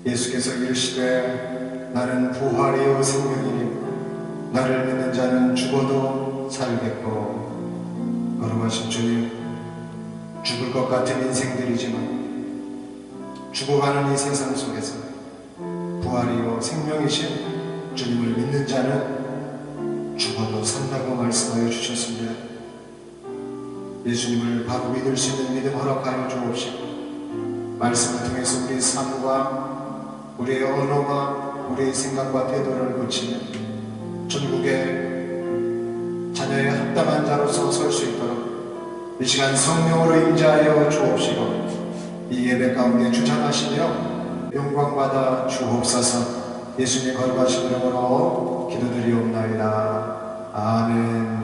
예수께서 이르시되 나는 부활이요 생명이니 나를 믿는 자는 죽어도 살겠고, 거룩하신 주님, 죽을 것 같은 인생들이지만 죽어가는 이 세상 속에서 부활이요 생명이신 주님을 믿는 자는 죽어도 산다고 말씀하여 주셨습니다. 예수님을 바로 믿을 수 있는 믿음 허락하여 주옵시고, 말씀을 통해서 우리의 삶과 우리의 언어와 우리의 생각과 태도를 고치는 전국의 자녀의 합당한 자로서 설 수 있도록 이 시간 성령으로 임재하여 주옵시고, 이 예배 가운데 주장하시며 영광받아 주옵소서. 예수님 거룩하신 이름으로 기도드리옵나이다. 아멘.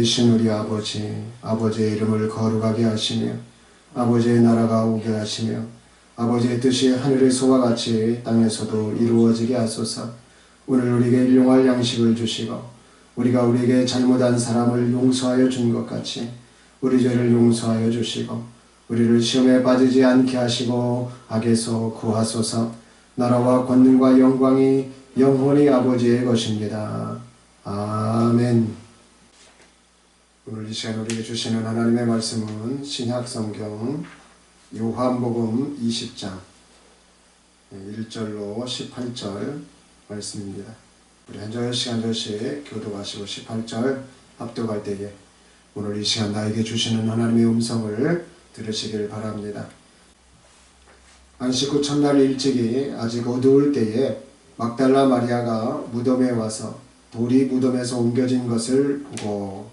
살아계신 우리 아버지, 아버지의 이름을 거룩하게 하시며 아버지의 나라가 오게 하시며 아버지의 뜻이 하늘에서와 같이 땅에서도 이루어지게 하소서. 오늘 우리에게 일용할 양식을 주시고 우리가 우리에게 잘못한 사람을 용서하여 준 것 같이 우리 죄를 용서하여 주시고 우리를 시험에 빠지지 않게 하시고 악에서 구하소서. 나라와 권능과 영광이 영원히 아버지의 것입니다. 아멘. 오늘 이 시간 우리에게 주시는 하나님의 말씀은 신약성경 요한복음 20장 1절로 18절 말씀입니다. 우리 한 절씩 한 절씩 교독하시고 18절 합독할 때에 오늘 이 시간 나에게 주시는 하나님의 음성을 들으시길 바랍니다. 안식 후 첫날 일찍이 아직 어두울 때에 막달라 마리아가 무덤에 와서 돌이 무덤에서 옮겨진 것을 보고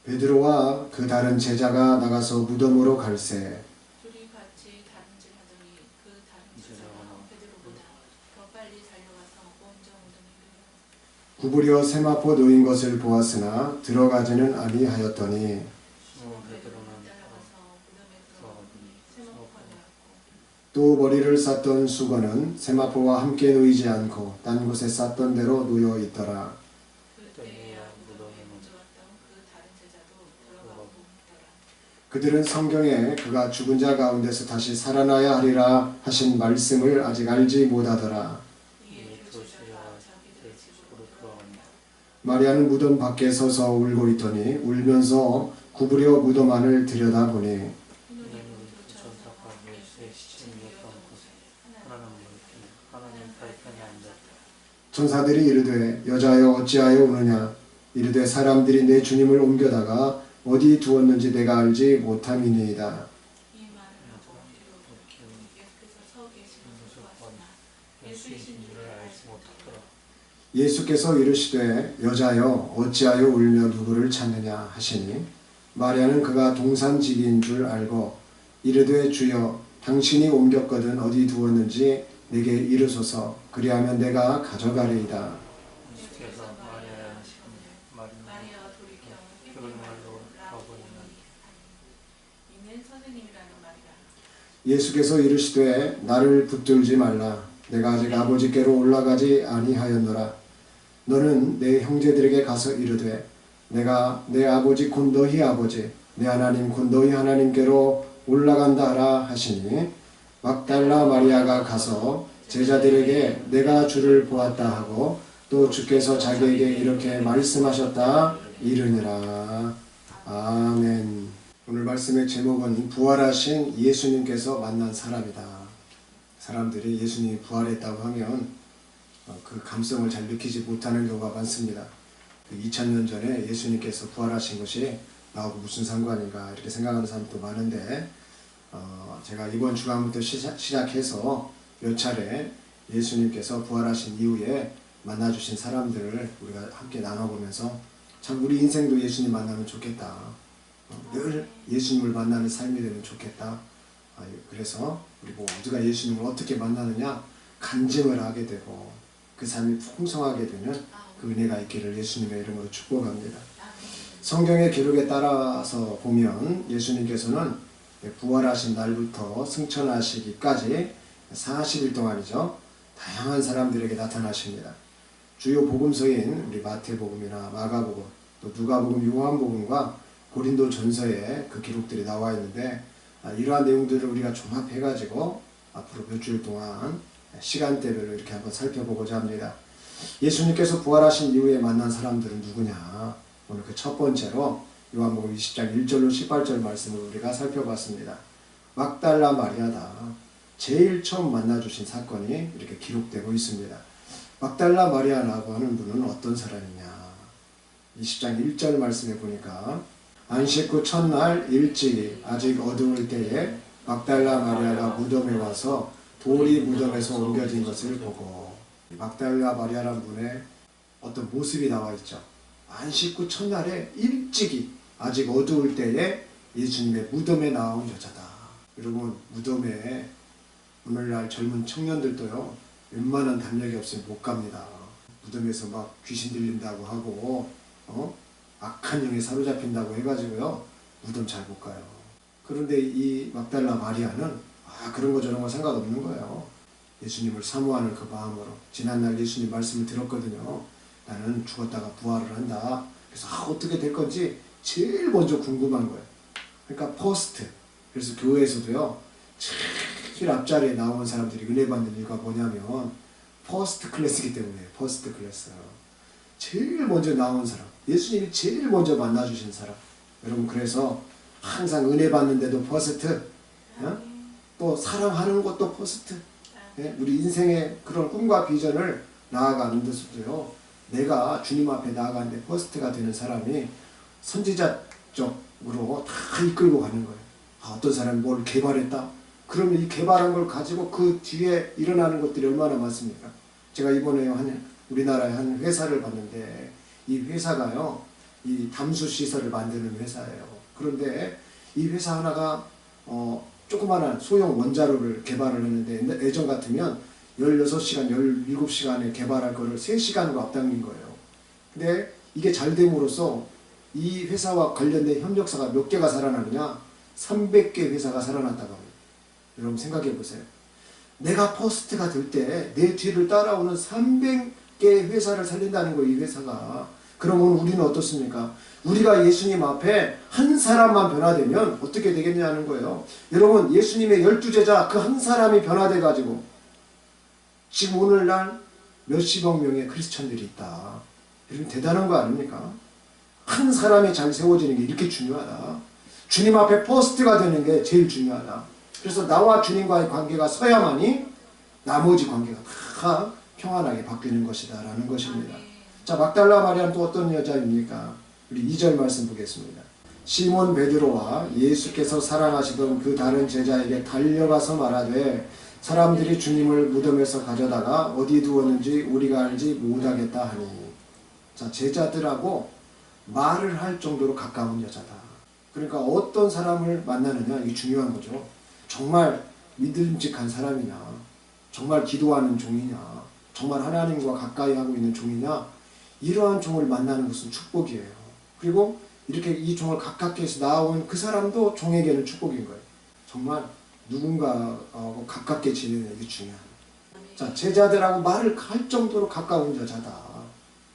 베드로와 그 다른 제자가 나가서 무덤으로 갈새 구부려 세마포 놓인 것을 보았으나 들어가지는 아니하였더니 또 머리를 쌌던 수건은 세마포와 함께 놓이지 않고 딴 곳에 쌌던 대로 놓여 있더라. 그들은 성경에 그가 죽은 자 가운데서 다시 살아나야 하리라 하신 말씀을 아직 알지 못하더라. 마리아는 무덤 밖에 서서 울고 있더니 울면서 구부려 무덤 안을 들여다보니 천사들이 이르되 여자여 어찌하여 우느냐. 이르되 사람들이 내 주님을 옮겨다가 어디 두었는지 내가 알지 못함이니이다. 예수께서 이르시되 여자여 어찌하여 울며 누구를 찾느냐 하시니 마리아는 그가 동산지기인 줄 알고 이르되 주여 당신이 옮겼거든 어디 두었는지 내게 이르소서. 그리하면 내가 가져가리이다. 예수께서 이르시되 나를 붙들지 말라. 내가 아직 아버지께로 올라가지 아니하였노라. 너는 내 형제들에게 가서 이르되 내가 내 아버지 곧 너희 아버지 내 하나님 곧 너희 하나님께로 올라간다 하라 하시니 막달라 마리아가 가서 제자들에게 내가 주를 보았다 하고 또 주께서 자기에게 이렇게 말씀하셨다 이르니라. 아멘. 오늘 말씀의 제목은 부활하신 예수님께서 만난 사람이다. 사람들이 예수님이 부활했다고 하면 그 감성을 잘 느끼지 못하는 경우가 많습니다. 2000년 전에 예수님께서 부활하신 것이 나하고 무슨 상관인가 이렇게 생각하는 사람도 많은데 제가 이번 주간부터 시작해서 몇 차례 예수님께서 부활하신 이후에 만나주신 사람들을 우리가 함께 나눠보면서 참 우리 인생도 예수님 만나면 좋겠다. 늘 예수님을 만나는 삶이 되면 좋겠다. 그래서 우리 모두가 예수님을 어떻게 만나느냐 간증을 하게 되고 그 삶이 풍성하게 되는 그 은혜가 있기를 예수님의 이름으로 축복합니다. 성경의 기록에 따라서 보면 예수님께서는 부활하신 날부터 승천하시기까지 40일 동안이죠. 다양한 사람들에게 나타나십니다. 주요 복음서인 우리 마태복음이나 마가복음, 또 누가복음, 요한복음과 고린도 전서에 그 기록들이 나와 있는데 이러한 내용들을 우리가 종합해가지고 앞으로 몇 주일 동안 시간대별로 이렇게 한번 살펴보고자 합니다. 예수님께서 부활하신 이후에 만난 사람들은 누구냐? 오늘 그 첫 번째로 요한복음 20장 1절로 18절 말씀을 우리가 살펴봤습니다. 막달라 마리아다. 제일 처음 만나주신 사건이 이렇게 기록되고 있습니다. 막달라 마리아라고 하는 분은 어떤 사람이냐? 20장 1절 말씀에 보니까 안식 후 첫날 일찍이 아직 어두울 때에 막달라 마리아가 무덤에 와서 돌이 무덤에서 옮겨진 것을 보고 막달라 마리아라는 분의 어떤 모습이 나와 있죠. 안식 후 첫날에 일찍이 아직 어두울 때에 예수님의 무덤에 나온 여자다. 여러분, 무덤에 오늘날 젊은 청년들도요, 웬만한 담력이 없으면 못 갑니다. 무덤에서 막 귀신 들린다고 하고 악한 영에 사로잡힌다고 해가지고요, 무덤 잘 못 가요. 그런데 이 막달라 마리아는 그런 거 저런 거 상관없는 거예요. 예수님을 사모하는 그 마음으로. 지난날 예수님 말씀을 들었거든요. 나는 죽었다가 부활을 한다. 그래서 어떻게 될 건지 제일 먼저 궁금한 거예요. 그러니까 퍼스트. 그래서 교회에서도요, 제일 앞자리에 나온 사람들이 은혜 받는 이유가 뭐냐면 퍼스트 클래스이기 때문에. 퍼스트 클래스. 제일 먼저 나온 사람, 예수님이 제일 먼저 만나주신 사람. 여러분, 그래서 항상 은혜 받는데도 퍼스트, 또 사랑하는 것도 퍼스트. 우리 인생의 그런 꿈과 비전을 나아가는 데서도요, 내가 주님 앞에 나아가는데 퍼스트가 되는 사람이 선지자적으로 다 이끌고 가는 거예요. 어떤 사람이 뭘 개발했다? 그러면 이 개발한 걸 가지고 그 뒤에 일어나는 것들이 얼마나 많습니까? 제가 이번에 우리나라의 한 회사를 봤는데, 이 회사가요, 이 담수 시설을 만드는 회사예요. 그런데 이 회사 하나가 조그마한 소형 원자로를 개발을 했는데, 예전 같으면 16시간, 17시간에 개발할 거를 3시간으로 앞당긴 거예요. 근데 이게 잘 됨으로써 이 회사와 관련된 협력사가 몇 개가 살아나느냐? 300개 회사가 살아났다고 합니다. 여러분 생각해 보세요. 내가 퍼스트가 될 때 내 뒤를 따라오는 300개 회사를 살린다는 거예요, 이 회사가. 그러면 우리는 어떻습니까? 우리가 예수님 앞에 한 사람만 변화되면 어떻게 되겠냐는 거예요. 여러분, 예수님의 12제자 그 한 사람이 변화돼가지고 지금 오늘날 몇십억 명의 크리스천들이 있다. 여러분, 대단한 거 아닙니까? 한 사람이 잘 세워지는 게 이렇게 중요하다. 주님 앞에 퍼스트가 되는 게 제일 중요하다. 그래서 나와 주님과의 관계가 서야만이 나머지 관계가 다 평안하게 바뀌는 것이다 라는 것입니다. 자, 막달라 마리아는 또 어떤 여자입니까? 우리 2절 말씀 보겠습니다. 시몬 베드로와 예수께서 사랑하시던 그 다른 제자에게 달려가서 말하되 사람들이 주님을 무덤에서 가져다가 어디 두었는지 우리가 알지 못하겠다 하니. 자, 제자들하고 말을 할 정도로 가까운 여자다. 그러니까 어떤 사람을 만나느냐, 이게 중요한 거죠. 정말 믿음직한 사람이냐, 정말 기도하는 종이냐, 정말 하나님과 가까이 하고 있는 종이냐, 이러한 종을 만나는 것은 축복이에요. 그리고 이렇게 이 종을 가깝게 해서 나온 그 사람도 종에게는 축복인 거예요. 정말 누군가하고 가깝게 지내는 게 중요합니다. 자, 제자들하고 말을 할 정도로 가까운 여자다.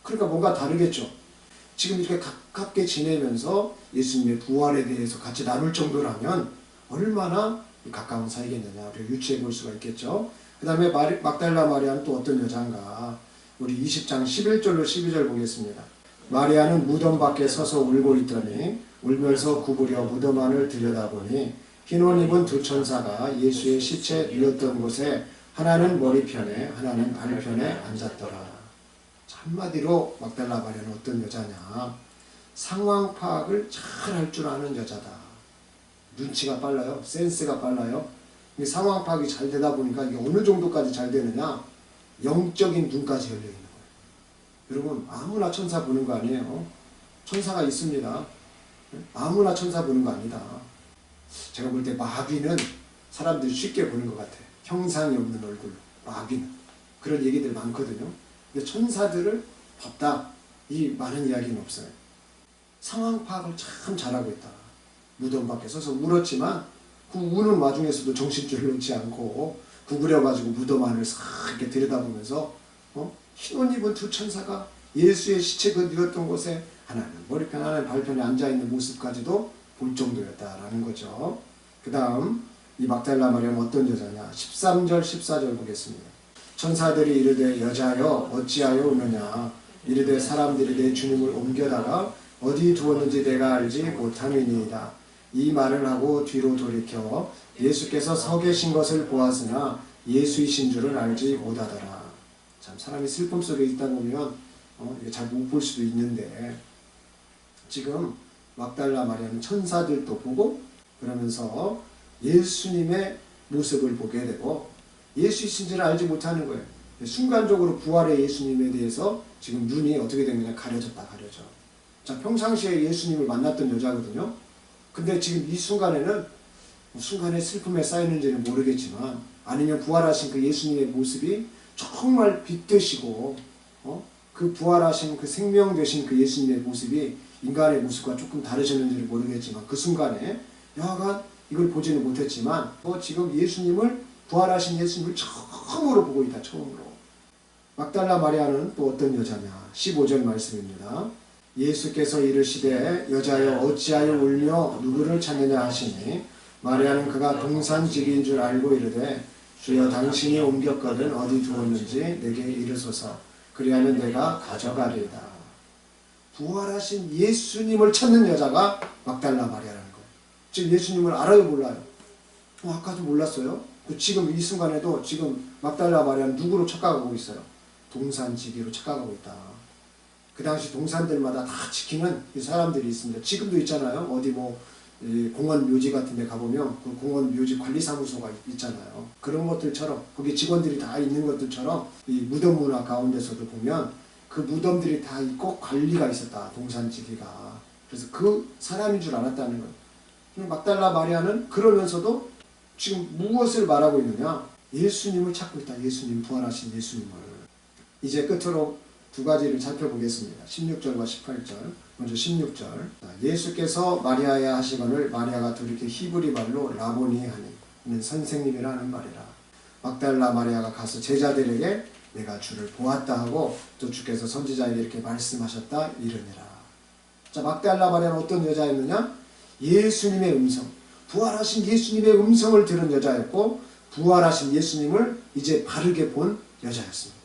그러니까 뭔가 다르겠죠. 지금 이렇게 가깝게 지내면서 예수님의 부활에 대해서 같이 나눌 정도라면 얼마나 가까운 사이겠느냐, 우리가 유추해 볼 수가 있겠죠. 그 다음에 막달라 마리아는 또 어떤 여자인가? 우리 20장 11절로 12절 보겠습니다. 마리아는 무덤 밖에 서서 울고 있더니 울면서 구부려 무덤 안을 들여다보니 흰 옷 입은 두 천사가 예수의 시체 누웠던 곳에 하나는 머리편에 하나는 발편에 앉았더라. 한마디로 막달라 마리아는 어떤 여자냐? 상황 파악을 잘 할 줄 아는 여자다. 눈치가 빨라요. 센스가 빨라요. 상황 파악이 잘 되다 보니까 이게 어느 정도까지 잘 되느냐? 영적인 눈까지 열려 있는 거예요. 여러분, 아무나 천사 보는 거 아니에요. 천사가 있습니다. 아무나 천사 보는 거 아니다. 제가 볼 때 마귀는 사람들이 쉽게 보는 것 같아요. 형상이 없는 얼굴로. 마귀는. 그런 얘기들 많거든요. 근데 천사들을 봤다, 이 많은 이야기는 없어요. 상황 파악을 참 잘하고 있다. 무덤 밖에 서서 울었지만 그 우는 와중에서도 정신줄을 놓지 않고 구부려가지고 무덤 안을 싹 이렇게 들여다보면서 흰 옷 입은 두 천사가 예수의 시체 그 누웠던 곳에 하나는 머리편 하나는 발편에 앉아있는 모습까지도 볼 정도였다라는 거죠. 그 다음 이 막달라 마리아는 어떤 여자냐? 13절 14절 보겠습니다. 천사들이 이르되 여자여 어찌하여 우느냐? 이르되 사람들이 내 주님을 옮겨다가 어디 두었는지 내가 알지 못함이니이다. 이 말을 하고 뒤로 돌이켜 예수께서 서 계신 것을 보았으나 예수이신 줄은 알지 못하더라. 참 사람이 슬픔 속에 있다 보면 잘 못 볼 수도 있는데, 지금 막달라 마리아는 천사들도 보고 그러면서 예수님의 모습을 보게 되고 예수이신 줄을 알지 못하는 거예요. 순간적으로 부활의 예수님에 대해서 지금 눈이 어떻게 된 거냐? 가려져. 자, 평상시에 예수님을 만났던 여자거든요. 근데 지금 이 순간에는 순간에 슬픔에 쌓이는지는 모르겠지만, 아니면 부활하신 그 예수님의 모습이 정말 빛되시고 그 부활하신 그 생명 되신 그 예수님의 모습이 인간의 모습과 조금 다르셨는지는 모르겠지만, 그 순간에 여하간 이걸 보지는 못했지만 지금 예수님을, 부활하신 예수님을 처음으로 보고 있다. 처음으로. 막달라 마리아는 또 어떤 여자냐. 15절 말씀입니다. 예수께서 이르시되 여자여 어찌하여 울며 누구를 찾느냐 하시니 마리아는 그가 동산지기인 줄 알고 이르되 주여 당신이 옮겼거든 어디 두었는지 내게 이르소서 그리하면 내가 가져가리이다. 부활하신 예수님을 찾는 여자가 막달라 마리아라는 거예요. 지금 예수님을 알아요 몰라요? 아까도 몰랐어요. 지금 이 순간에도 지금 막달라 마리아는 누구로 착각하고 있어요? 동산지기로 착각하고 있다. 그 당시 동산들마다 다 지키는 사람들이 있습니다. 지금도 있잖아요. 어디 공원 묘지 같은 데 가보면 그 공원 묘지 관리사무소가 있잖아요. 그런 것들처럼, 거기 직원들이 다 있는 것들처럼 이 무덤 문화 가운데서도 보면 그 무덤들이 다 있고 관리가 있었다. 동산지기가. 그래서 그 사람인 줄 알았다는 거예요. 막달라 마리아는 그러면서도 지금 무엇을 말하고 있느냐? 예수님을 찾고 있다. 예수님, 부활하신 예수님을. 이제 끝으로 두 가지를 살펴보겠습니다. 16절과 18절. 먼저 16절. 예수께서 마리아에 하시거늘 마리아가 돌이켜 히브리 말로 라보니 하니 선생님이라는 말이라. 막달라 마리아가 가서 제자들에게 내가 주를 보았다 하고 또 주께서 선지자에게 이렇게 말씀하셨다 이르니라. 자, 막달라 마리아는 어떤 여자였느냐? 예수님의 음성, 부활하신 예수님의 음성을 들은 여자였고 부활하신 예수님을 이제 바르게 본 여자였습니다.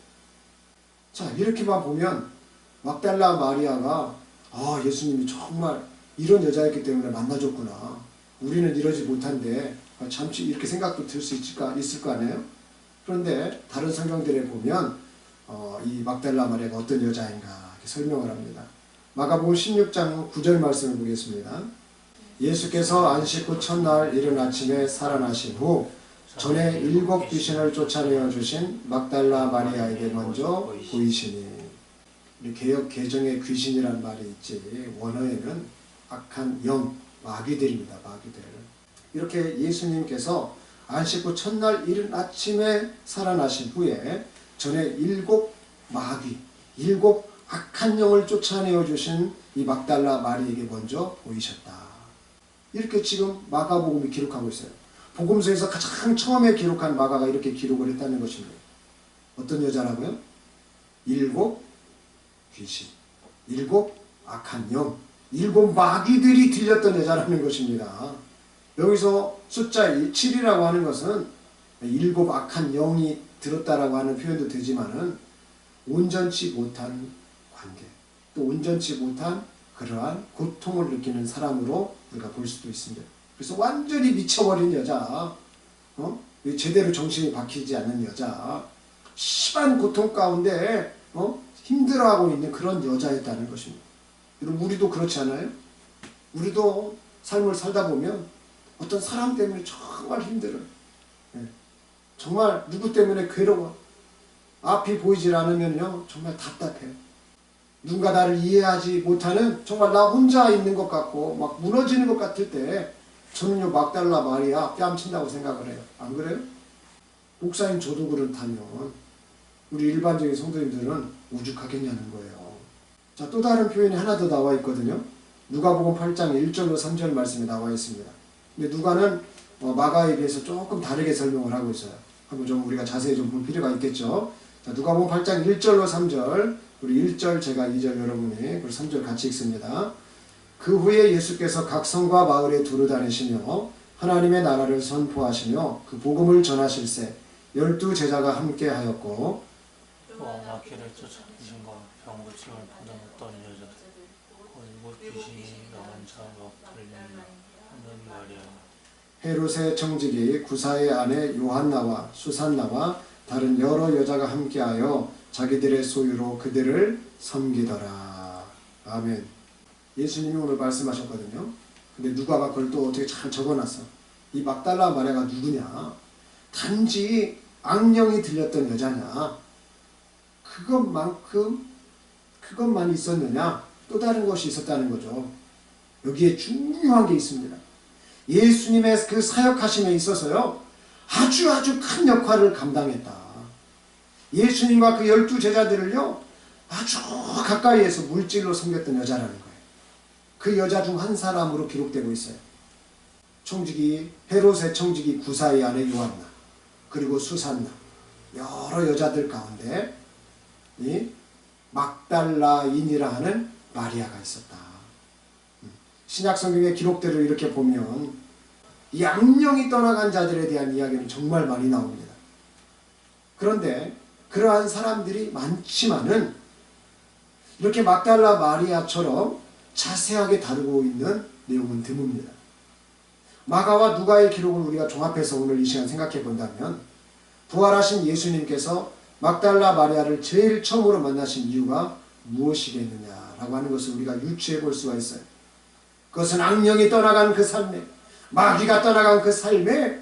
자, 이렇게만 보면 막달라 마리아가 예수님이 정말 이런 여자였기 때문에 만나줬구나. 우리는 이러지 못한데 잠시 이렇게 생각도 들 수 있을 거 아니에요? 그런데 다른 성경들에 보면 이 막달라 마리아가 어떤 여자인가 이렇게 설명을 합니다. 마가복음 16장 9절 말씀을 보겠습니다. 예수께서 안식 후 첫날 이른 아침에 살아나신 후 전에 7 귀신을 쫓아내어 주신 막달라 마리아에게 먼저 보이시니. 개역 개정에 귀신이란 말이 있지, 원어에는 악한 영, 마귀들입니다. 마귀들. 이렇게 예수님께서 안식 후 첫날 이른 아침에 살아나신 후에 전에 7 마귀, 7 악한 영을 쫓아내어 주신 이 막달라 마리에게 먼저 보이셨다. 이렇게 지금 마가복음이 기록하고 있어요. 복음서에서 가장 처음에 기록한 마가가 이렇게 기록을 했다는 것입니다. 어떤 여자라고요? 7 귀신, 7 악한 영, 7 마귀들이 들렸던 여자라는 것입니다. 여기서 숫자 7이라고 하는 것은 7 악한 영이 들었다라고 하는 표현도 되지만은 온전치 못한 관계, 또 온전치 못한 그러한 고통을 느끼는 사람으로 우리가 볼 수도 있습니다. 그래서 완전히 미쳐버린 여자, 제대로 정신이 박히지 않는 여자, 심한 고통 가운데 힘들어하고 있는 그런 여자였다는 것입니다. 여러분, 우리도 그렇지 않아요? 우리도 삶을 살다 보면 어떤 사람 때문에 정말 힘들어요. 정말 누구 때문에 괴로워. 앞이 보이질 않으면요 정말 답답해요. 누군가 나를 이해하지 못하는, 정말 나 혼자 있는 것 같고 막 무너지는 것 같을 때 저는요 막달라 마리아 뺨친다고 생각을 해요. 안 그래요? 목사님 저도 그렇다면 우리 일반적인 성도님들은 오죽하겠냐는 거예요. 자, 또 다른 표현이 하나 더 나와 있거든요. 누가복음 8장 1절로 3절 말씀이 나와 있습니다. 근데 누가는 마가에 비해서 조금 다르게 설명을 하고 있어요. 한번 좀 우리가 자세히 좀 볼 필요가 있겠죠. 자, 누가복음 8장 1절로 3절, 우리 1절 제가 2절 여러분이, 그리고 3절 같이 읽습니다. 그 후에 예수께서 각 성과 마을에 두루 다니시며 하나님의 나라를 선포하시며 그 복음을 전하실세 12 제자가 함께 하였고 마귀를 쫓아 귀신과 병고침을 받은 어떤 여자 곧 귀신이 나온 자 막달라 하는 마리아 헤롯의 청지기 구사의 아내 요한나와 수산나와 다른 여러 여자가 함께하여 자기들의 소유로 그들을 섬기더라. 아멘. 예수님이 오늘 말씀하셨거든요. 근데 누가가 그걸 또 어떻게 잘 적어놨어. 이 막달라 마리아가 누구냐? 단지 악령이 들렸던 여자냐? 그것만 있었느냐? 또 다른 것이 있었다는 거죠. 여기에 중요한 게 있습니다. 예수님의 그 사역하심에 있어서요, 아주 큰 역할을 감당했다. 예수님과 그 12제자들을요, 아주 가까이에서 물질로 섬겼던 여자라는 거예요. 그 여자 중 한 사람으로 기록되고 있어요. 헤롯의 청지기 구사의 아내 요한나, 그리고 수산나, 여러 여자들 가운데 이 막달라인이라 하는 마리아가 있었다. 신약 성경의 기록대로 이렇게 보면 양령이 떠나간 자들에 대한 이야기는 정말 많이 나옵니다. 그런데 그러한 사람들이 많지만은 이렇게 막달라 마리아처럼 자세하게 다루고 있는 내용은 드뭅니다. 마가와 누가의 기록을 우리가 종합해서 오늘 이 시간 생각해 본다면, 부활하신 예수님께서 막달라 마리아를 제일 처음으로 만나신 이유가 무엇이겠느냐라고 하는 것을 우리가 유추해 볼 수가 있어요. 그것은 악령이 떠나간 그 삶에, 마귀가 떠나간 그 삶에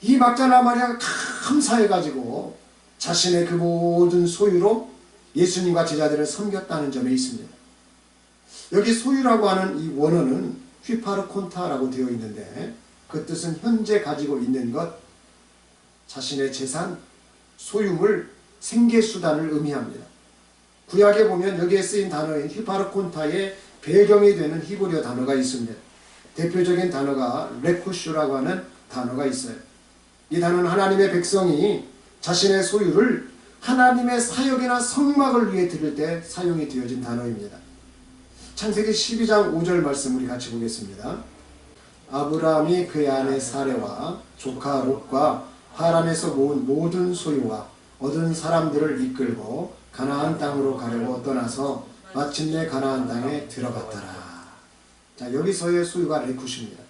이 막달라 마리아가 감사해가지고 자신의 그 모든 소유로 예수님과 제자들을 섬겼다는 점에 있습니다. 여기 소유라고 하는 이 원어는 휘파르콘타라고 되어 있는데, 그 뜻은 현재 가지고 있는 것, 자신의 재산, 소유물, 생계수단을 의미합니다. 구약에 보면 여기에 쓰인 단어인 휘파르콘타의 배경이 되는 히브리어 단어가 있습니다. 대표적인 단어가 레쿠슈라고 하는 단어가 있어요. 이 단어는 하나님의 백성이 자신의 소유를 하나님의 사역이나 성막을 위해 드릴 때 사용이 되어진 단어입니다. 창세기 12장 5절 말씀 우리 같이 보겠습니다. 아브라함이 그의 아내 사레와 조카 롯과 하란에서 모은 모든 소유와 얻은 사람들을 이끌고 가나안 땅으로 가려고 떠나서 마침내 가나안 땅에 들어갔더라. 자, 여기서의 소유가 레쿠시입니다.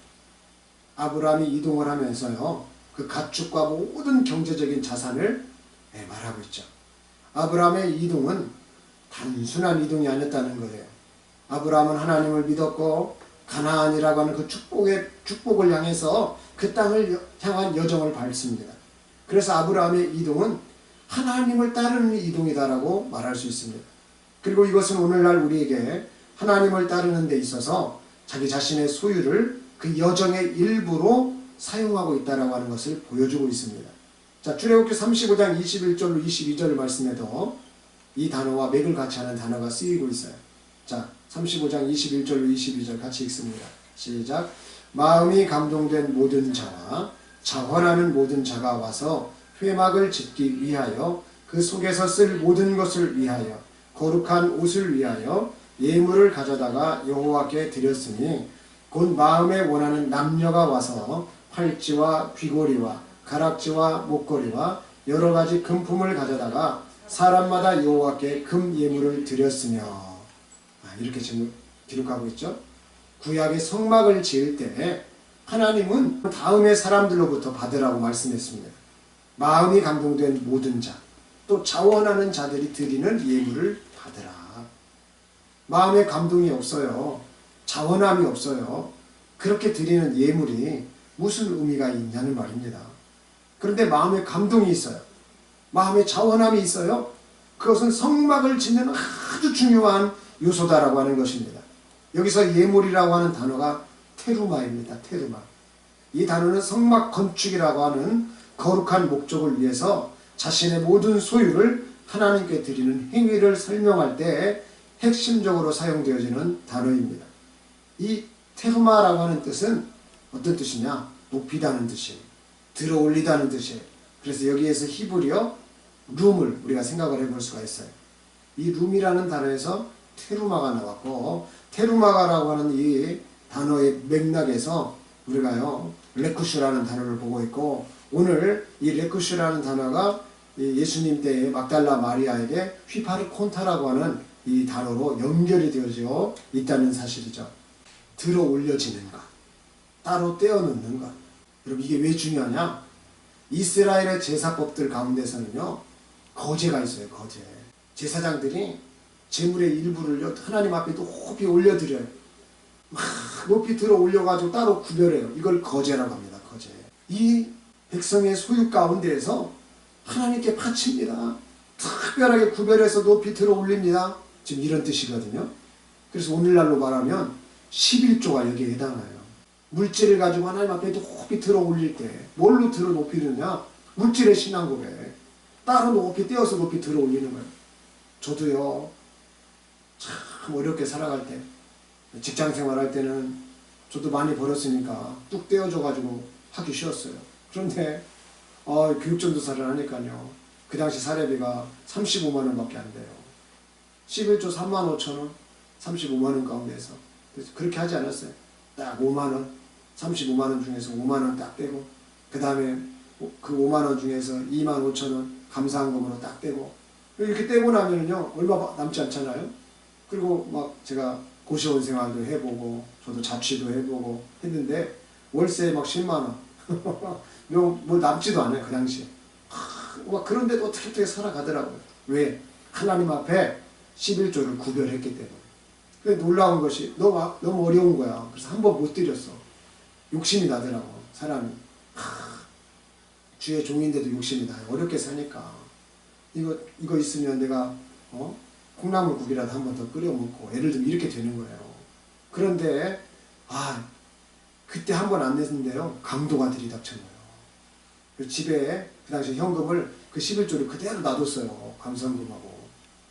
아브라함이 이동을 하면서요, 그 가축과 모든 경제적인 자산을 말하고 있죠. 아브라함의 이동은 단순한 이동이 아니었다는 거예요. 아브라함은 하나님을 믿었고 가나안이라고 하는 그 축복을 향해서 그 땅을 향한 여정을 밟습니다. 그래서 아브라함의 이동은 하나님을 따르는 이동이다라고 말할 수 있습니다. 그리고 이것은 오늘날 우리에게 하나님을 따르는 데 있어서 자기 자신의 소유를 그 여정의 일부로 사용하고 있다라고 하는 것을 보여주고 있습니다. 자, 출애굽기 35장 21절로 22절 말씀에도 이 단어와 맥을 같이 하는 단어가 쓰이고 있어요. 자, 35장 21절로 22절 같이 읽습니다. 시작. 마음이 감동된 모든 자와 자원하는 모든 자가 와서 회막을 짓기 위하여 그 속에서 쓸 모든 것을 위하여 거룩한 옷을 위하여 예물을 가져다가 여호와께 드렸으니 곧 마음에 원하는 남녀가 와서 팔찌와 귀고리와 가락지와 목걸이와 여러 가지 금품을 가져다가 사람마다 여호와께 금 예물을 드렸으며, 이렇게 지금 기록하고 있죠. 구약의 성막을 지을 때 하나님은 다음의 사람들로부터 받으라고 말씀했습니다. 마음이 감동된 모든 자, 또 자원하는 자들이 드리는 예물을 받으라. 마음에 감동이 없어요. 자원함이 없어요. 그렇게 드리는 예물이 무슨 의미가 있냐는 말입니다. 그런데 마음에 감동이 있어요. 마음에 자원함이 있어요. 그것은 성막을 짓는 아주 중요한 요소다라고 하는 것입니다. 여기서 예물이라고 하는 단어가 테루마입니다. 테루마. 이 단어는 성막 건축이라고 하는 거룩한 목적을 위해서 자신의 모든 소유를 하나님께 드리는 행위를 설명할 때 핵심적으로 사용되어지는 단어입니다. 이 테루마라고 하는 뜻은 어떤 뜻이냐? 높이다는 뜻이에요. 들어 올리다는 뜻이에요. 그래서 여기에서 히브리어 룸을 우리가 생각을 해볼 수가 있어요. 이 룸이라는 단어에서 테루마가 나왔고, 테루마가라고 하는 이 단어의 맥락에서 우리가요 레쿠슈라는 단어를 보고 있고, 오늘 이 레쿠슈라는 단어가 예수님 때의 막달라 마리아에게 휘파르콘타라고 하는 이 단어로 연결이 되어져 있다는 사실이죠. 들어 올려지는 것, 따로 떼어놓는 것. 여러분, 이게 왜 중요하냐? 이스라엘의 제사법들 가운데서는요 거제가 있어요. 거제. 제사장들이 제물의 일부를 하나님 앞에 높이 올려드려요. 막 높이 들어 올려가지고 따로 구별해요. 이걸 거제라고 합니다. 거제. 이 백성의 소유 가운데에서 하나님께 바칩니다. 특별하게 구별해서 높이 들어 올립니다. 지금 이런 뜻이거든요. 그래서 오늘날로 말하면 11조가 여기에 해당해요. 물질을 가지고 하나님 앞에 높이 들어 올릴 때 뭘로 들어 높이느냐? 물질의 신앙 고백. 따로 높이 떼어서 높이 들어 올리는 거예요. 저도요, 참 어렵게 살아갈 때, 직장 생활할 때는 저도 많이 벌었으니까 뚝 떼어줘가지고 하기 쉬웠어요. 그런데 교육전도사를 하니까요, 그 당시 사례비가 35만 원밖에 안 돼요. 11조 3만 5천 원, 35만 원 가운데서. 그래서 그렇게 하지 않았어요. 딱 5만 원, 35만 원 중에서 5만 원 딱 빼고, 그 다음에 그 5만 원 중에서 2만 5천 원 감사한금으로 딱 떼고, 이렇게 떼고 나면은요, 얼마 남지 않잖아요. 그리고 막 제가 고시원 생활도 해보고, 저도 자취도 해보고 했는데, 월세 막 10만 원. 뭐 남지도 않아요, 그 당시에. 막 그런데도 어떻게 살아가더라고요. 왜? 하나님 앞에 11조를 구별했기 때문에. 근데 놀라운 것이 너무 어려운 거야. 그래서 한 번 못 드렸어. 욕심이 나더라고, 사람이. 주의 종인데도 욕심이 나요. 어렵게 사니까. 이거 있으면 내가, 콩나물국이라도 한 번 더 끓여 먹고, 예를 들면 이렇게 되는 거예요. 그런데, 그때 한 번 안 냈는데요, 강도가 들이닥친 거예요. 집에 그 당시 현금을 그 11조를 그대로 놔뒀어요. 감사금하고.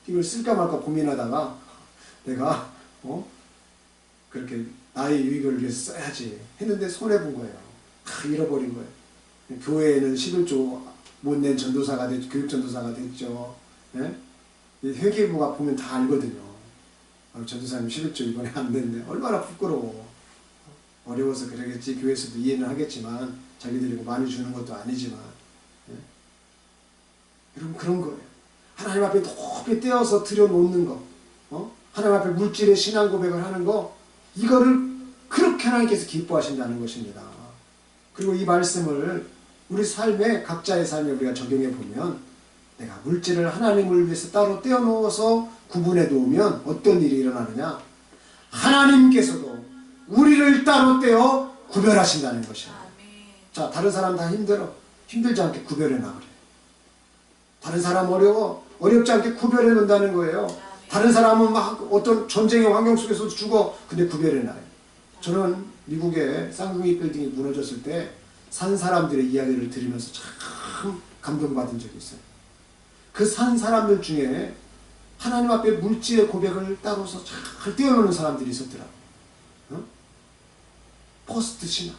이걸 쓸까 말까 고민하다가 내가 그렇게 나의 유익을 위해서 써야지 했는데 손해본 거예요. 잃어버린 거예요. 교회에는 11조 못 낸 전도사가 됐죠. 교육전도사가 됐죠. 예? 회계부가 보면 다 알거든요. 전도사님 11조 이번에 안 냈네. 얼마나 부끄러워. 어려워서 그러겠지. 교회에서도 이해는 하겠지만, 자기들이 뭐 많이 주는 것도 아니지만, 예? 여러분, 그런 거예요. 하나님 앞에 높이 떼어서 들여놓는 거, 하나님 앞에 물질의 신앙 고백을 하는 거, 이거를 그렇게 하나님께서 기뻐하신다는 것입니다. 그리고 이 말씀을 우리 삶에, 각자의 삶에 우리가 적용해 보면, 내가 물질을 하나님을 위해서 따로 떼어놓아서 구분해 놓으면 어떤 일이 일어나느냐? 하나님께서도 우리를 따로 떼어 구별하신다는 것입니다. 자, 다른 사람 다 힘들어. 힘들지 않게 구별해 놔버려. 다른 사람 어려워. 어렵지 않게 구별해 놓는다는 거예요. 다른 사람은 막 어떤 전쟁의 환경 속에서도 죽어. 근데 구별해 놔요. 저는 미국의 쌍둥이 빌딩이 무너졌을 때 산 사람들의 이야기를 들으면서 참 감동받은 적이 있어요. 그 산 사람들 중에 하나님 앞에 물질의 고백을 따로서 잘 떼어놓는 사람들이 있었더라고요. 포스트 신앙.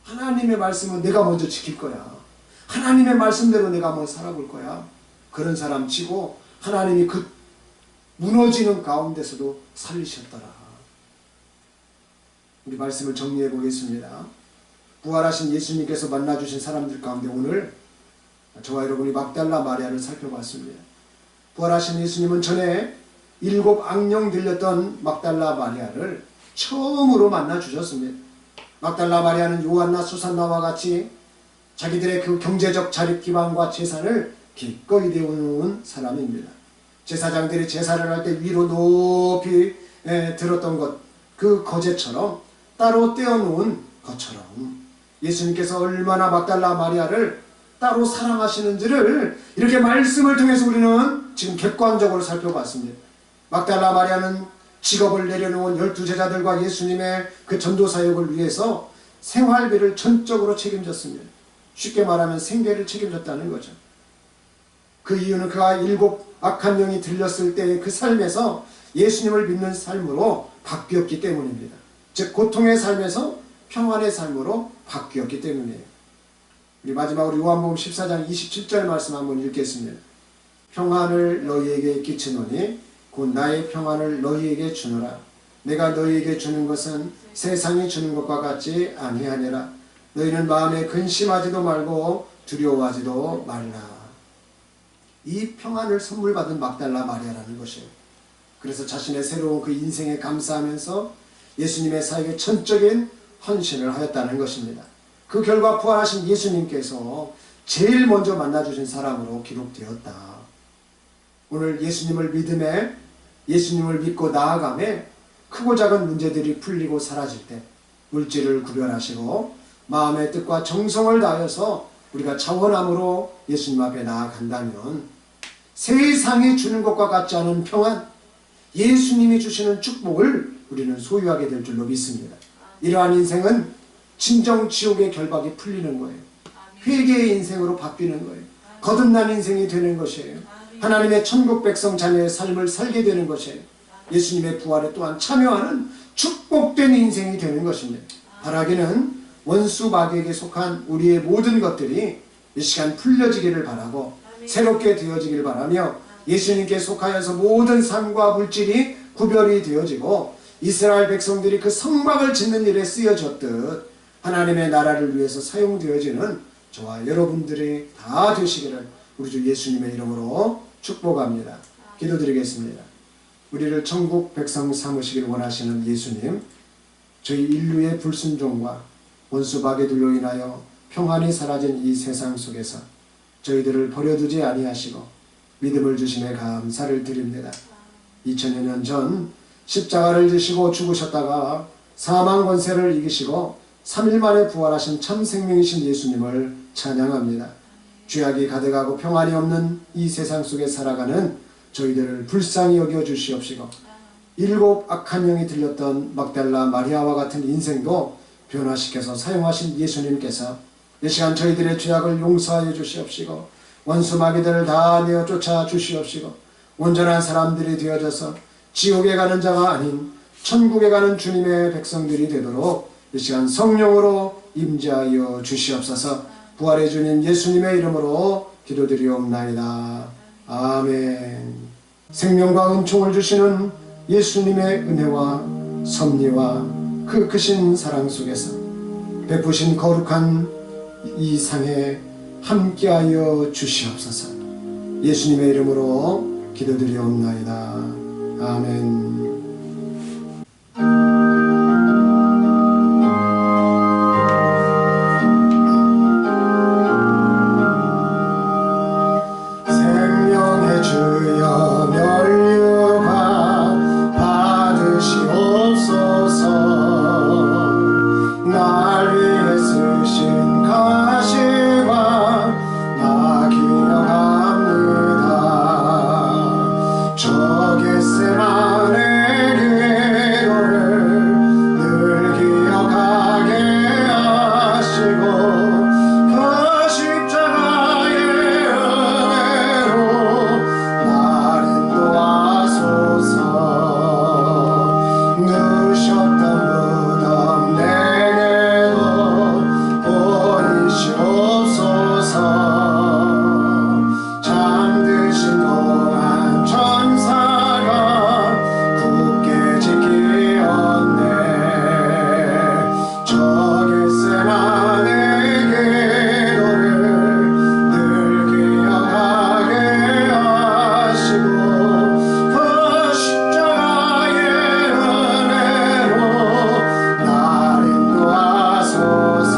하나님의 말씀은 내가 먼저 지킬 거야. 하나님의 말씀대로 내가 한번 살아볼 거야. 그런 사람 치고 하나님이 그 무너지는 가운데서도 살리셨더라. 우리 말씀을 정리해 보겠습니다. 부활하신 예수님께서 만나주신 사람들 가운데 오늘 저와 여러분이 막달라 마리아를 살펴봤습니다. 부활하신 예수님은 전에 7 악령 들렸던 막달라 마리아를 처음으로 만나 주셨습니다. 막달라 마리아는 요한나 수산나와 같이 자기들의 그 경제적 자립 기반과 재산을 기꺼이 내어놓은 사람입니다. 제사장들이 제사를 할 때 위로 높이 들었던 것, 그 거제처럼 따로 떼어놓은 것처럼 예수님께서 얼마나 막달라 마리아를 따로 사랑하시는지를 이렇게 말씀을 통해서 우리는 지금 객관적으로 살펴봤습니다. 막달라 마리아는 직업을 내려놓은 12제자들과 예수님의 그 전도 사역을 위해서 생활비를 전적으로 책임졌습니다. 쉽게 말하면 생계를 책임졌다는 거죠. 그 이유는 그가 7 악한 영이 들렸을 때의 그 삶에서 예수님을 믿는 삶으로 바뀌었기 때문입니다. 즉 고통의 삶에서 평안의 삶으로 바뀌었기 때문이에요. 우리 마지막으로 요한복음 14장 27절 말씀 한번 읽겠습니다. 평안을 너희에게 끼치노니 곧 나의 평안을 너희에게 주노라. 내가 너희에게 주는 것은 세상이 주는 것과 같지 아니하니라. 너희는 마음에 근심하지도 말고 두려워하지도 말라. 이 평안을 선물 받은 막달라 마리아라는 것이에요. 그래서 자신의 새로운 그 인생에 감사하면서 예수님의 사역에 전적인 헌신을 하였다는 것입니다. 그 결과 부활하신 예수님께서 제일 먼저 만나주신 사람으로 기록되었다. 오늘 예수님을 믿음에, 예수님을 믿고 나아감에 크고 작은 문제들이 풀리고 사라질 때 물질을 구별하시고 마음의 뜻과 정성을 다하여서 우리가 차원함으로 예수님 앞에 나아간다면 세상이 주는 것과 같지 않은 평안, 예수님이 주시는 축복을 우리는 소유하게 될 줄로 믿습니다. 이러한 인생은 진정 지옥의 결박이 풀리는 거예요. 회개의 인생으로 바뀌는 거예요. 거듭난 인생이 되는 것이에요. 하나님의 천국 백성 자녀의 삶을 살게 되는 것이에요. 예수님의 부활에 또한 참여하는 축복된 인생이 되는 것입니다. 바라기는 원수 마귀에게 속한 우리의 모든 것들이 이 시간 풀려지기를 바라고 새롭게 되어지기를 바라며 예수님께 속하여서 모든 삶과 물질이 구별이 되어지고 이스라엘 백성들이 그 성막을 짓는 일에 쓰여졌듯 하나님의 나라를 위해서 사용되어지는 저와 여러분들이 다 되시기를 우리 주 예수님의 이름으로 축복합니다. 기도드리겠습니다. 우리를 천국 백성 삼으시길 원하시는 예수님, 저희 인류의 불순종과 원수 마귀들로 인하여 평안이 사라진 이 세상 속에서 저희들을 버려두지 아니하시고 믿음을 주심에 감사를 드립니다. 2000여 년 전 십자가를 지시고 죽으셨다가 사망 권세를 이기시고 3일 만에 부활하신 참 생명이신 예수님을 찬양합니다. 죄악이 가득하고 평안이 없는 이 세상 속에 살아가는 저희들을 불쌍히 여겨 주시옵시고 7 악한 영이 들렸던 막달라 마리아와 같은 인생도 변화시켜서 사용하신 예수님께서 이 시간 저희들의 죄악을 용서하여 주시옵시고 원수 마귀들을 다 내어 쫓아 주시옵시고 온전한 사람들이 되어져서 지옥에 가는 자가 아닌 천국에 가는 주님의 백성들이 되도록 이 시간 성령으로 임재하여 주시옵소서. 부활의 주님 예수님의 이름으로 기도드리옵나이다. 아멘. 생명과 은총을 주시는 예수님의 은혜와 섭리와 그 크신 사랑 속에서 베푸신 거룩한 이 상에 함께하여 주시옵소서. 예수님의 이름으로 기도드리옵나이다. 아멘. 생명의 주여 면류관 받으시옵소서. 날 위해 쓰신 가시와 나 기억합니다. 저 겟세마네 기도를 늘 기억하게 하시고 그 십자가의 은혜로 날 인도하소서. 누셨던 무덤 내게도 보이시옵소서. 잠드신 동안 천사가 굳게 지키었네. 저 겟세마네 기도를 늘 기억하게 하시고 그 십자가의 은혜로 날 인도하소서.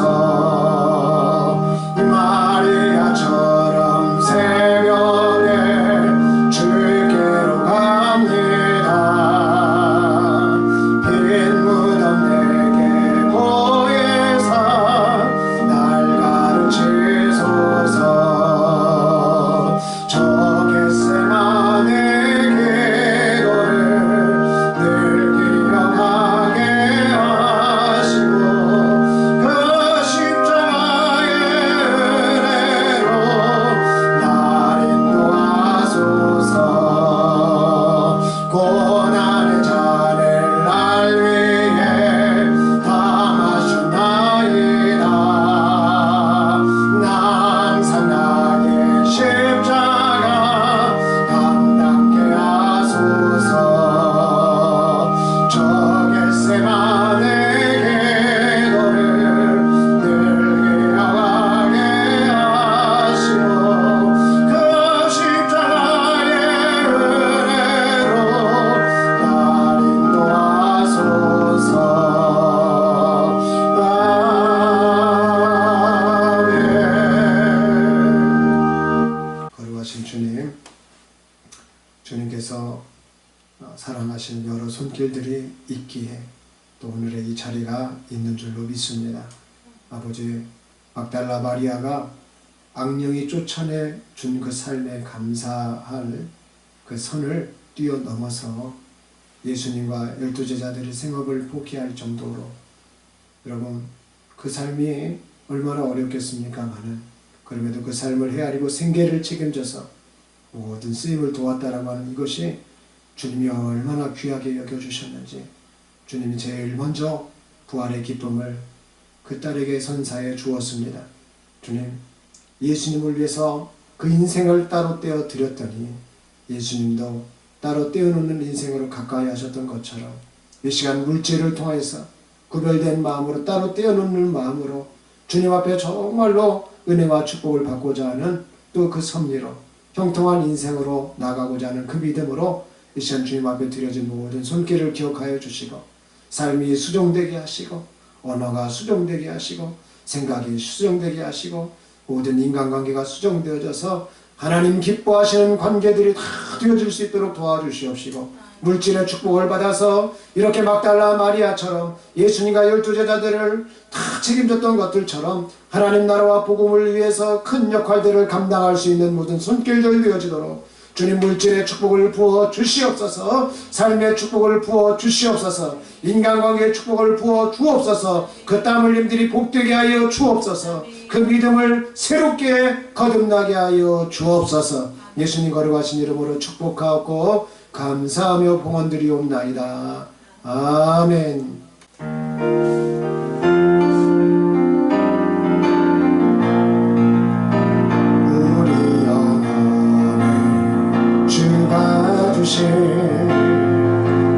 마리아처럼 새벽에 주께로 갑니다. 빈 무덤 내게 보이사 날 가르치소서. 저 겟세마네 기도를 늘 기억하게 하시고 그 십자가의 은혜로 날 인도하소서. 고난의 잔을 날 위해 담아주나이다. 나 항상 나의 십자가 감당케 하소서. 저 겟세마네 기도를 늘 기억하게 하시고 그 십자가의 은혜로 날 인도하소서. 아멘. 거룩하신 주님, 주님께서 사랑하신 여러 손길들이 있기에 또 오늘의 이 자리가 있는 줄로 믿습니다. 아버지, 막달라 마리아가 악령이 쫓아내 준 그 삶에 감사할 그 선을 뛰어넘어서 예수님과 12 제자들의 생업을 포기할 정도로 여러분, 그 삶이 얼마나 어렵겠습니까마는 그럼에도 그 삶을 헤아리고 생계를 책임져서 모든 쓰임을 도왔다라고 하는 이것이 주님이 얼마나 귀하게 여겨주셨는지, 주님이 제일 먼저 부활의 기쁨을 그 딸에게 선사해 주었습니다. 주님, 예수님을 위해서 그 인생을 따로 떼어 드렸더니 예수님도 따로 떼어놓는 인생으로 가까이 하셨던 것처럼 이 시간 물질을 통해서 구별된 마음으로 따로 떼어놓는 마음으로 주님 앞에 정말로 은혜와 축복을 받고자 하는 또 그 섭리로 형통한 인생으로 나가고자 하는 그 믿음으로 이 시간 주님 앞에 드려진 모든 손길을 기억하여 주시고, 삶이 수정되게 하시고, 언어가 수정되게 하시고, 생각이 수정되게 하시고, 모든 인간관계가 수정되어져서 하나님 기뻐하시는 관계들이 다 되어질 수 있도록 도와주시옵시고, 물질의 축복을 받아서 이렇게 막달라 마리아처럼 예수님과 12제자들을 다 책임졌던 것들처럼 하나님 나라와 복음을 위해서 큰 역할들을 감당할 수 있는 모든 손길들 되어지도록 주님 물질의 축복을 부어 주시옵소서, 삶의 축복을 부어 주시옵소서, 인간관계의 축복을 부어 주옵소서, 그 땀 흘림들이 복되게 하여 주옵소서, 그 믿음을 새롭게 거듭나게 하여 주옵소서. 예수님 거룩하신 이름으로 축복하옵고 감사하며 봉헌드리옵나이다. 아멘. 우리 영혼을 주가 주신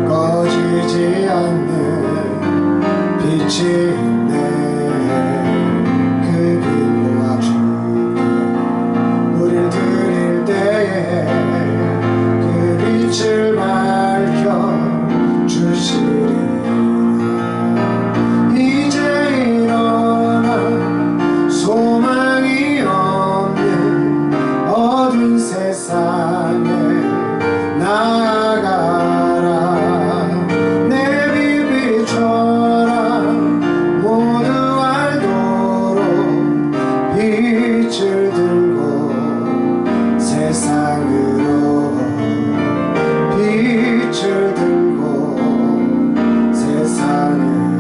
꺼지지 않는 빛이 있네. 그 빛 모아주고 우릴 드릴 때에 빛을 밝혀 주시리라. 이제 일어나 소망이 없는 어두운 세상에 나아가라. 내 빛 비춰라. 모두 알도록 빛을 들고 세상으로 빛을 들고 세상으로.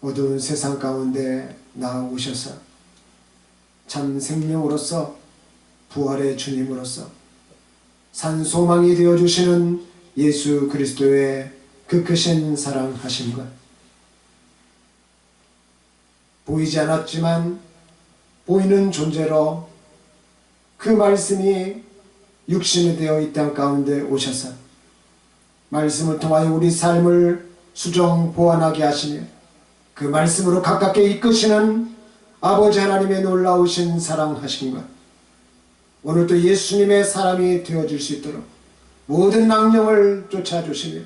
어두운 세상 가운데 나오셔서 참 생명으로서 부활의 주님으로서 산 소망이 되어주시는 예수 그리스도의 그 크신 사랑하심과 보이지 않았지만 보이는 존재로 그 말씀이 육신이 되어 이 땅 가운데 오셔서 말씀을 통하여 우리 삶을 수정 보완하게 하시며 그 말씀으로 가깝게 이끄시는 아버지 하나님의 놀라우신 사랑하심과 오늘도 예수님의 사람이 되어줄 수 있도록 모든 낭령을 쫓아주시며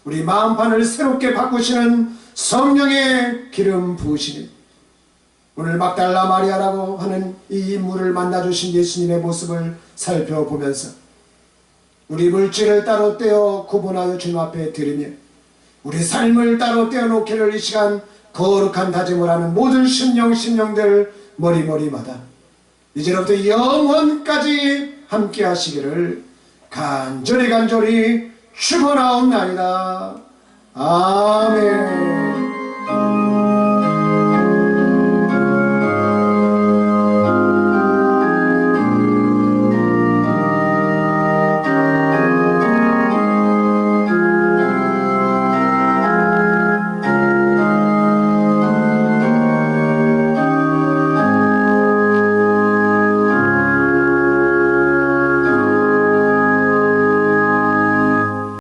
우리 마음판을 새롭게 바꾸시는 성령의 기름 부으시니 오늘 막달라 마리아라고 하는 이 인물을 만나주신 예수님의 모습을 살펴보면서 우리 물질을 따로 떼어 구분하여 주님 앞에 드리며 우리 삶을 따로 떼어놓기를 이 시간 거룩한 다짐을 하는 모든 심령들 머리마다 이제부터 영원까지 함께 하시기를 간절히 축원하옵나이다. 아멘.